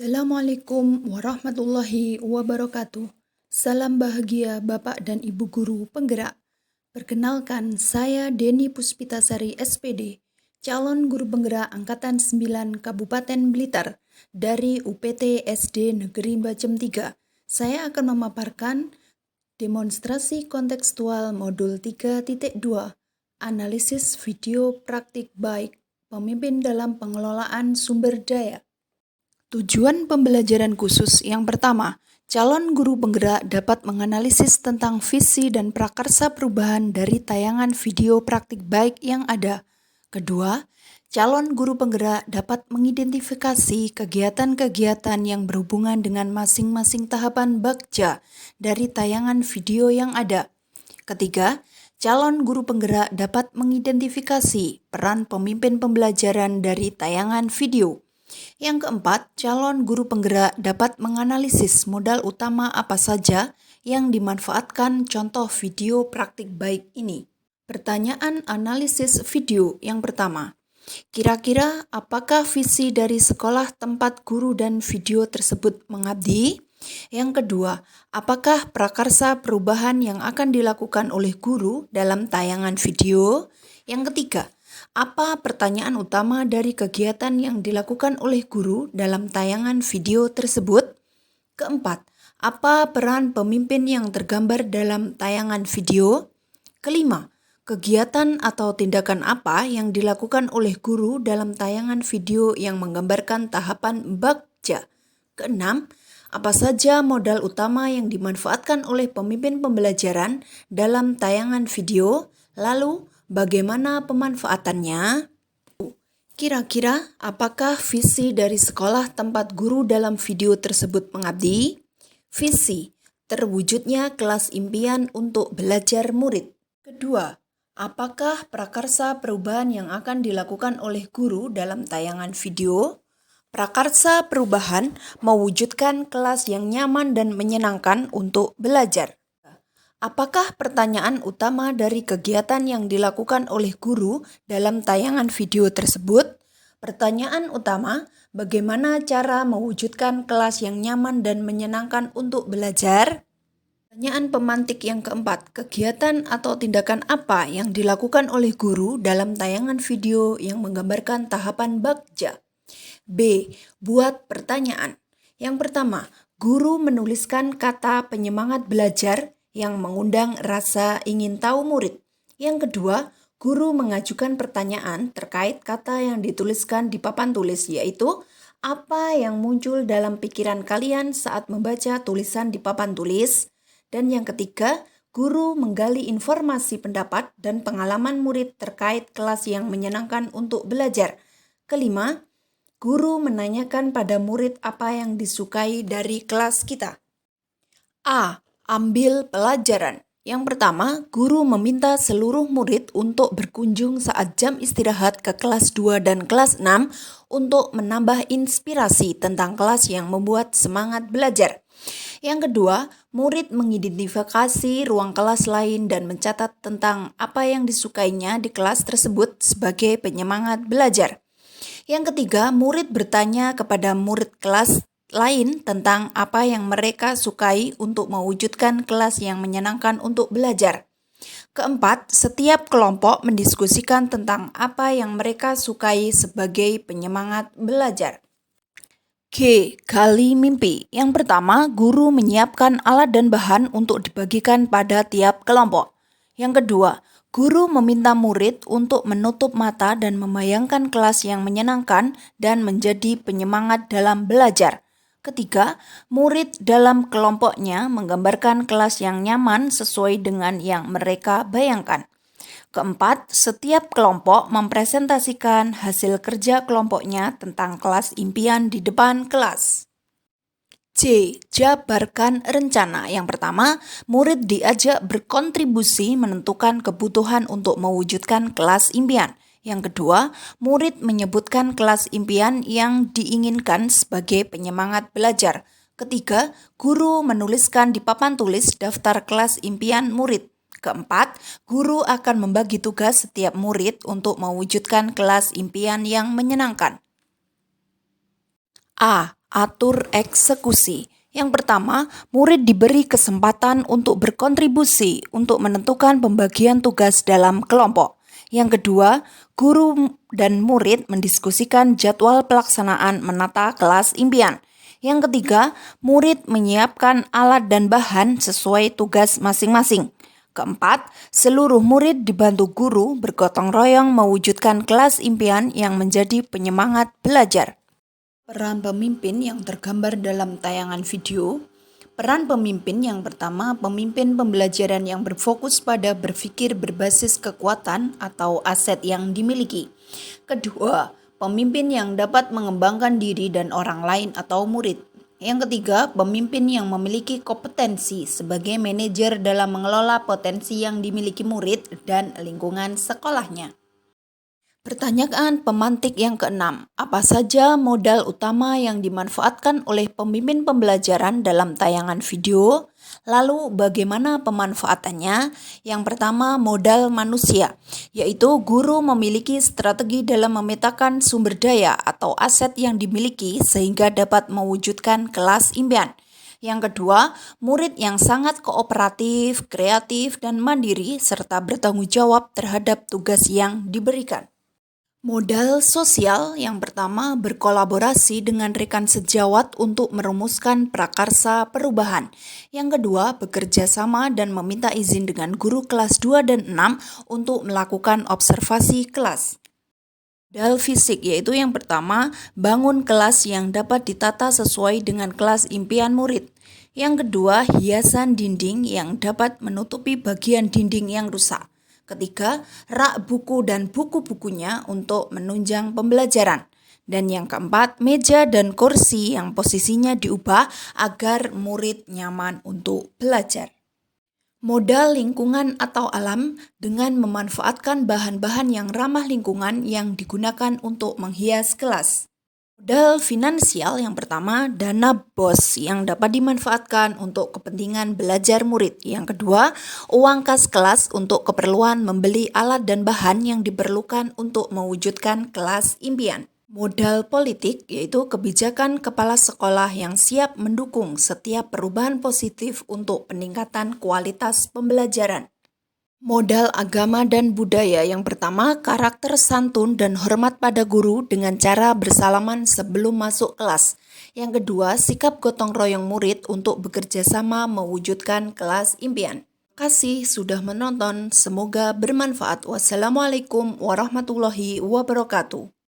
Assalamualaikum warahmatullahi wabarakatuh. Salam bahagia Bapak dan Ibu Guru Penggerak. Perkenalkan, saya Deni Puspitasari SPD, calon guru penggerak Angkatan 9 Kabupaten Blitar dari UPT SD Negeri Bajem 3. Saya akan memaparkan demonstrasi kontekstual modul 3.2, analisis video praktik baik pemimpin dalam pengelolaan sumber daya. Tujuan pembelajaran khusus yang pertama, calon guru penggerak dapat menganalisis tentang visi dan prakarsa perubahan dari tayangan video praktik baik yang ada. Kedua, calon guru penggerak dapat mengidentifikasi kegiatan-kegiatan yang berhubungan dengan masing-masing tahapan bakja dari tayangan video yang ada. Ketiga, calon guru penggerak dapat mengidentifikasi peran pemimpin pembelajaran dari tayangan video. Yang keempat, calon guru penggerak dapat menganalisis modal utama apa saja yang dimanfaatkan contoh video praktik baik ini. Pertanyaan analisis video yang pertama. Kira-kira apakah visi dari sekolah tempat guru dan video tersebut mengabdi? Yang kedua, apakah prakarsa perubahan yang akan dilakukan oleh guru dalam tayangan video? Yang ketiga, apa pertanyaan utama dari kegiatan yang dilakukan oleh guru dalam tayangan video tersebut? Keempat, apa peran pemimpin yang tergambar dalam tayangan video? Kelima, kegiatan atau tindakan apa yang dilakukan oleh guru dalam tayangan video yang menggambarkan tahapan bakja? Keenam, apa saja modal utama yang dimanfaatkan oleh pemimpin pembelajaran dalam tayangan video? Lalu, bagaimana pemanfaatannya? Kira-kira apakah visi dari sekolah tempat guru dalam video tersebut mengabdi? Visi, terwujudnya kelas impian untuk belajar murid. Kedua, apakah prakarsa perubahan yang akan dilakukan oleh guru dalam tayangan video? Prakarsa perubahan mewujudkan kelas yang nyaman dan menyenangkan untuk belajar. Apakah pertanyaan utama dari kegiatan yang dilakukan oleh guru dalam tayangan video tersebut? Pertanyaan utama, bagaimana cara mewujudkan kelas yang nyaman dan menyenangkan untuk belajar? Pertanyaan pemantik yang keempat, kegiatan atau tindakan apa yang dilakukan oleh guru dalam tayangan video yang menggambarkan tahapan bakja? B. Buat pertanyaan. Yang pertama, guru menuliskan kata penyemangat belajar yang mengundang rasa ingin tahu murid. Yang kedua, guru mengajukan pertanyaan terkait kata yang dituliskan di papan tulis, yaitu apa yang muncul dalam pikiran kalian saat membaca tulisan di papan tulis. Dan yang ketiga, guru menggali informasi pendapat dan pengalaman murid terkait kelas yang menyenangkan untuk belajar. Kelima, guru menanyakan pada murid apa yang disukai dari kelas kita. A. Ambil pelajaran. Yang pertama, guru meminta seluruh murid untuk berkunjung saat jam istirahat ke kelas 2 dan kelas 6 untuk menambah inspirasi tentang kelas yang membuat semangat belajar. Yang kedua, murid mengidentifikasi ruang kelas lain dan mencatat tentang apa yang disukainya di kelas tersebut sebagai penyemangat belajar. Yang ketiga, murid bertanya kepada murid kelas lain tentang apa yang mereka sukai untuk mewujudkan kelas yang menyenangkan untuk belajar. Keempat, setiap kelompok mendiskusikan tentang apa yang mereka sukai sebagai penyemangat belajar. G. Gali mimpi. Yang pertama, guru menyiapkan alat dan bahan untuk dibagikan pada tiap kelompok. Yang kedua, guru meminta murid untuk menutup mata dan membayangkan kelas yang menyenangkan dan menjadi penyemangat dalam belajar. Ketiga, murid dalam kelompoknya menggambarkan kelas yang nyaman sesuai dengan yang mereka bayangkan. Keempat, setiap kelompok mempresentasikan hasil kerja kelompoknya tentang kelas impian di depan kelas. C. Jabarkan rencana. Yang pertama, murid diajak berkontribusi menentukan kebutuhan untuk mewujudkan kelas impian. Yang kedua, murid menyebutkan kelas impian yang diinginkan sebagai penyemangat belajar. Ketiga, guru menuliskan di papan tulis daftar kelas impian murid. Keempat, guru akan membagi tugas setiap murid untuk mewujudkan kelas impian yang menyenangkan. A. Atur eksekusi. Yang pertama, murid diberi kesempatan untuk berkontribusi untuk menentukan pembagian tugas dalam kelompok. Yang kedua, guru dan murid mendiskusikan jadwal pelaksanaan menata kelas impian. Yang ketiga, murid menyiapkan alat dan bahan sesuai tugas masing-masing. Keempat, seluruh murid dibantu guru bergotong royong mewujudkan kelas impian yang menjadi penyemangat belajar. Peran pemimpin yang tergambar dalam tayangan video. Peran pemimpin yang pertama, pemimpin pembelajaran yang berfokus pada berpikir berbasis kekuatan atau aset yang dimiliki. Kedua, pemimpin yang dapat mengembangkan diri dan orang lain atau murid. Yang ketiga, pemimpin yang memiliki kompetensi sebagai manajer dalam mengelola potensi yang dimiliki murid dan lingkungan sekolahnya. Pertanyaan pemantik yang keenam, apa saja modal utama yang dimanfaatkan oleh pemimpin pembelajaran dalam tayangan video? Lalu bagaimana pemanfaatannya? Yang pertama, modal manusia, yaitu guru memiliki strategi dalam memetakan sumber daya atau aset yang dimiliki sehingga dapat mewujudkan kelas impian. Yang kedua, murid yang sangat kooperatif, kreatif, dan mandiri serta bertanggung jawab terhadap tugas yang diberikan. Modal sosial yang pertama, berkolaborasi dengan rekan sejawat untuk merumuskan prakarsa perubahan. Yang kedua, bekerja sama dan meminta izin dengan guru kelas 2 dan 6 untuk melakukan observasi kelas. Modal fisik yaitu yang pertama, bangun kelas yang dapat ditata sesuai dengan kelas impian murid. Yang kedua, hiasan dinding yang dapat menutupi bagian dinding yang rusak. Ketiga, rak buku dan buku-bukunya untuk menunjang pembelajaran. Dan yang keempat, meja dan kursi yang posisinya diubah agar murid nyaman untuk belajar. Modal lingkungan atau alam dengan memanfaatkan bahan-bahan yang ramah lingkungan yang digunakan untuk menghias kelas. Modal finansial yang pertama, dana BOS yang dapat dimanfaatkan untuk kepentingan belajar murid. Yang kedua, uang kas kelas untuk keperluan membeli alat dan bahan yang diperlukan untuk mewujudkan kelas impian. Modal politik yaitu kebijakan kepala sekolah yang siap mendukung setiap perubahan positif untuk peningkatan kualitas pembelajaran. Modal agama dan budaya yang pertama, karakter santun dan hormat pada guru dengan cara bersalaman sebelum masuk kelas. Yang kedua, sikap gotong royong murid untuk bekerja sama mewujudkan kelas impian. Terima kasih sudah menonton, semoga bermanfaat. Wassalamualaikum warahmatullahi wabarakatuh.